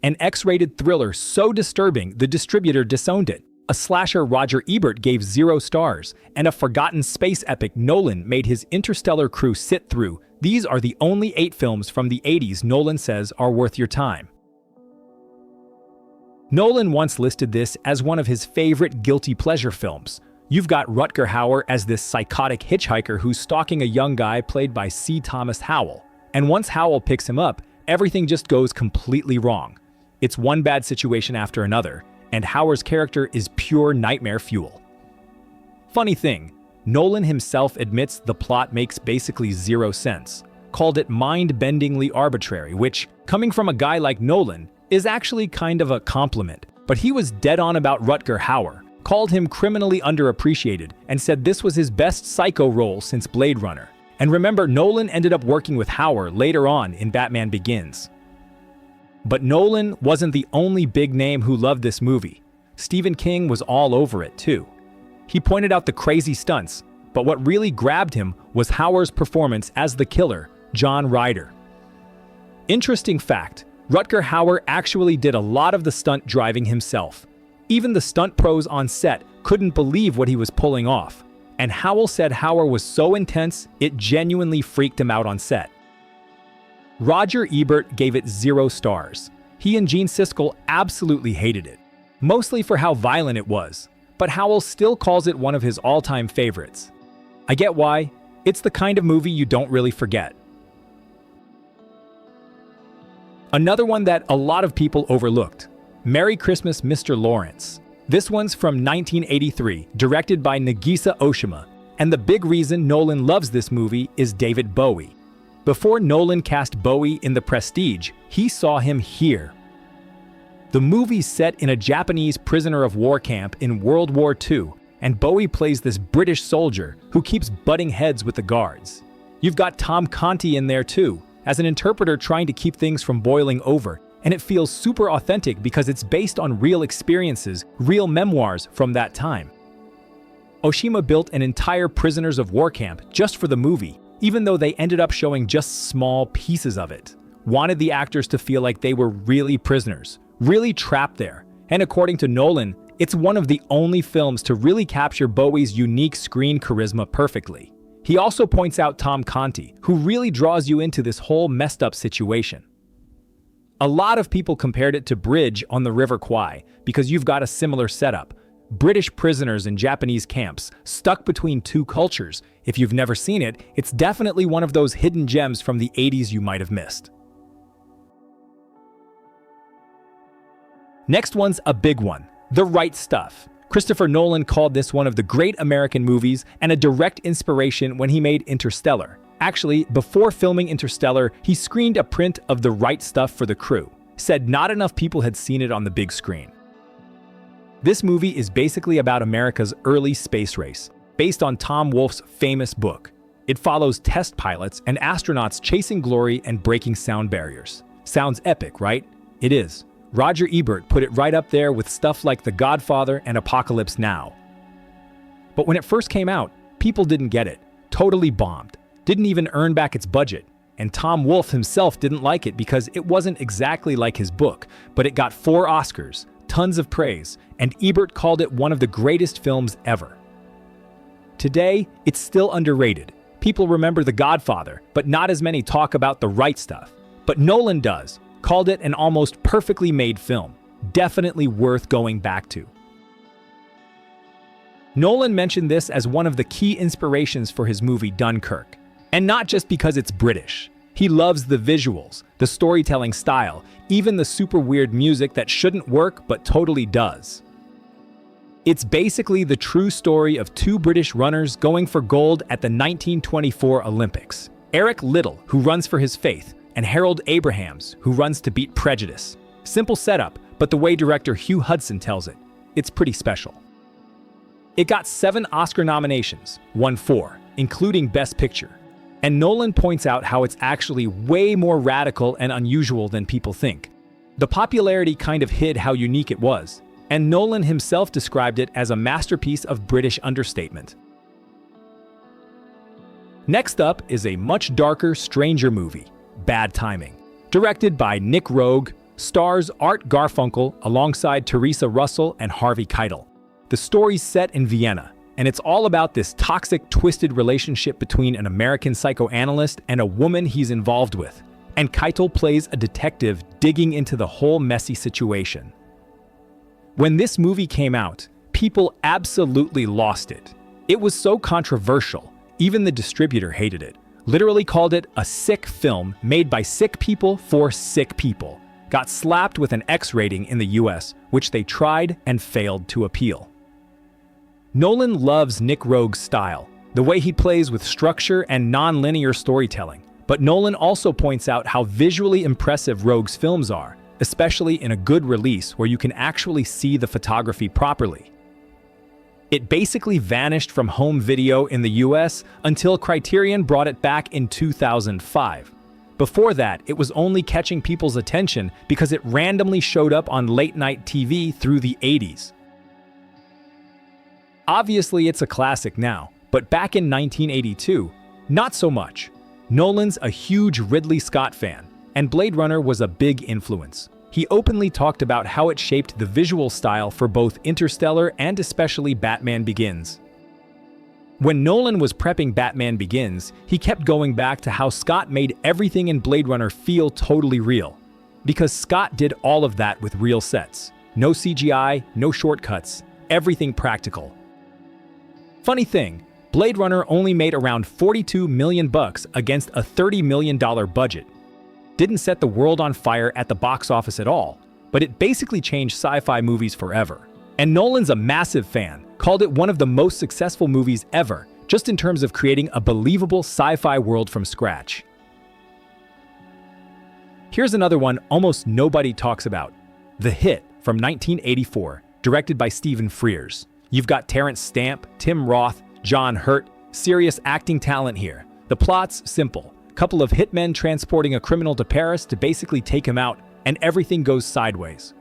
An X-rated thriller so disturbing the distributor disowned it. A slasher Roger Ebert gave 0 stars, and a forgotten space epic Nolan made his Interstellar crew sit through. These are the only 8 films from the 80s Nolan says are worth your time. Nolan once listed this as one of his favorite guilty pleasure films. You've got Rutger Hauer as this psychotic hitchhiker who's stalking a young guy played by C. Thomas Howell. And once Howell picks him up, everything just goes completely wrong. It's one bad situation after another, and Hauer's character is pure nightmare fuel. Funny thing, Nolan himself admits the plot makes basically 0 sense, called it mind-bendingly arbitrary, which, coming from a guy like Nolan, is actually kind of a compliment. But he was dead on about Rutger Hauer, called him criminally underappreciated, and said this was his best psycho role since Blade Runner. And remember, Nolan ended up working with Hauer later on in Batman Begins. But Nolan wasn't the only big name who loved this movie. Stephen King was all over it too. He pointed out the crazy stunts, but what really grabbed him was Hauer's performance as the killer, John Ryder. Interesting fact, Rutger Hauer actually did a lot of the stunt driving himself. Even the stunt pros on set couldn't believe what he was pulling off, and Howell said Hauer was so intense it genuinely freaked him out on set. Roger Ebert gave it 0 stars. He and Gene Siskel absolutely hated it, mostly for how violent it was, but Howell still calls it one of his all-time favorites. I get why. It's the kind of movie you don't really forget. Another one that a lot of people overlooked, Merry Christmas, Mr. Lawrence. This one's from 1983, directed by Nagisa Oshima, and the big reason Nolan loves this movie is David Bowie. Before Nolan cast Bowie in The Prestige, he saw him here. The movie's set in a Japanese prisoner of war camp in World War II, and Bowie plays this British soldier who keeps butting heads with the guards. You've got Tom Conti in there too, as an interpreter trying to keep things from boiling over, and it feels super authentic because it's based on real experiences, real memoirs from that time. Oshima built an entire prisoners of war camp just for the movie, even though they ended up showing just small pieces of it. Wanted the actors to feel like they were really prisoners, really trapped there. And according to Nolan, it's one of the only films to really capture Bowie's unique screen charisma perfectly. He also points out Tom Conti, who really draws you into this whole messed up situation. A lot of people compared it to Bridge on the River Kwai because you've got a similar setup. British prisoners in Japanese camps, stuck between 2 cultures. If you've never seen it, it's definitely one of those hidden gems from the 80s you might have missed. Next one's a big one, The Right Stuff. Christopher Nolan called this one of the great American movies and a direct inspiration when he made Interstellar. Actually, before filming Interstellar, he screened a print of The Right Stuff for the crew. Said not enough people had seen it on the big screen. This movie is basically about America's early space race, based on Tom Wolfe's famous book. It follows test pilots and astronauts chasing glory and breaking sound barriers. Sounds epic, right? It is. Roger Ebert put it right up there with stuff like The Godfather and Apocalypse Now. But when it first came out, people didn't get it. Totally bombed. Didn't even earn back its budget. And Tom Wolfe himself didn't like it because it wasn't exactly like his book, but it got 4 Oscars, tons of praise, and Ebert called it one of the greatest films ever. Today, it's still underrated. People remember The Godfather, but not as many talk about The Right Stuff. But Nolan does. Called it an almost perfectly made film. Definitely worth going back to. Nolan mentioned this as one of the key inspirations for his movie Dunkirk. And not just because it's British. He loves the visuals, the storytelling style, even the super weird music that shouldn't work but totally does. It's basically the true story of 2 British runners going for gold at the 1924 Olympics. Eric Liddell, who runs for his faith, and Harold Abrahams, who runs to beat prejudice. Simple setup, but the way director Hugh Hudson tells it, it's pretty special. It got 7 Oscar nominations, won 4, including Best Picture. And Nolan points out how it's actually way more radical and unusual than people think. The popularity kind of hid how unique it was, and Nolan himself described it as a masterpiece of British understatement. Next up is a much darker, stranger movie, Bad Timing. Directed by Nick Roeg, Stars Art Garfunkel alongside Teresa Russell and Harvey Keitel. The story's set in Vienna, and it's all about this toxic, twisted relationship between an American psychoanalyst and a woman he's involved with. And Keitel plays a detective digging into the whole messy situation. When this movie came out, people absolutely lost it. It was so controversial, even the distributor hated it. Literally called it a sick film made by sick people for sick people. Got slapped with an X rating in the US, which they tried and failed to appeal. Nolan loves Nick Roeg's style, the way he plays with structure and non-linear storytelling. But Nolan also points out how visually impressive Roeg's films are, especially in a good release where you can actually see the photography properly. It basically vanished from home video in the US until Criterion brought it back in 2005. Before that, it was only catching people's attention because it randomly showed up on late-night TV through the 80s. Obviously, it's a classic now, but back in 1982, not so much. Nolan's a huge Ridley Scott fan, and Blade Runner was a big influence. He openly talked about how it shaped the visual style for both Interstellar and especially Batman Begins. When Nolan was prepping Batman Begins, he kept going back to how Scott made everything in Blade Runner feel totally real. Because Scott did all of that with real sets. No CGI, no shortcuts, everything practical. Funny thing, Blade Runner only made around $42 million against a $30 million budget. Didn't set the world on fire at the box office at all, but it basically changed sci-fi movies forever. And Nolan's a massive fan, called it one of the most successful movies ever, just in terms of creating a believable sci-fi world from scratch. Here's another one almost nobody talks about. The Hit from 1984, directed by Stephen Frears. You've got Terrence Stamp, Tim Roth, John Hurt, serious acting talent here. The plot's simple. Couple of hitmen transporting a criminal to Paris to basically take him out, and everything goes sideways.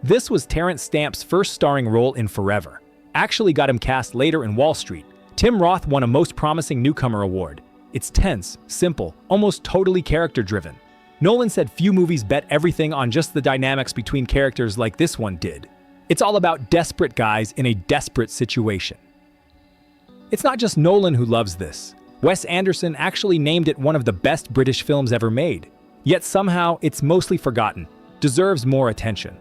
This was Terrence Stamp's first starring role in forever. Actually got him cast later in Wall Street. Tim Roth won a Most Promising Newcomer award. It's tense, simple, almost totally character-driven. Nolan said few movies bet everything on just the dynamics between characters like this one did. It's all about desperate guys in a desperate situation. It's not just Nolan who loves this. Wes Anderson actually named it one of the best British films ever made. Yet somehow it's mostly forgotten. Deserves more attention.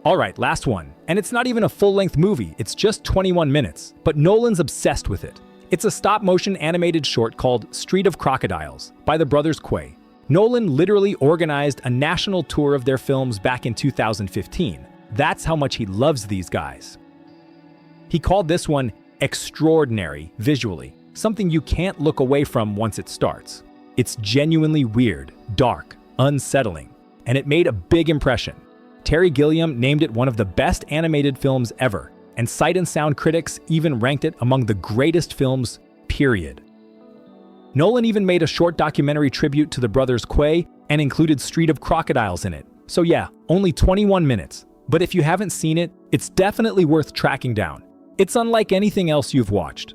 Alright, last one. And it's not even a full-length movie, it's just 21 minutes. But Nolan's obsessed with it. It's a stop-motion animated short called Street of Crocodiles by the brothers Quay. Nolan literally organized a national tour of their films back in 2015. That's how much he loves these guys. He called this one extraordinary visually, something you can't look away from once it starts. It's genuinely weird, dark, unsettling, and it made a big impression. Terry Gilliam named it one of the best animated films ever, and Sight and Sound critics even ranked it among the greatest films, period. Nolan even made a short documentary tribute to the brothers Quay and included Street of Crocodiles in it. So yeah, only 21 minutes. But if you haven't seen it, it's definitely worth tracking down. It's unlike anything else you've watched.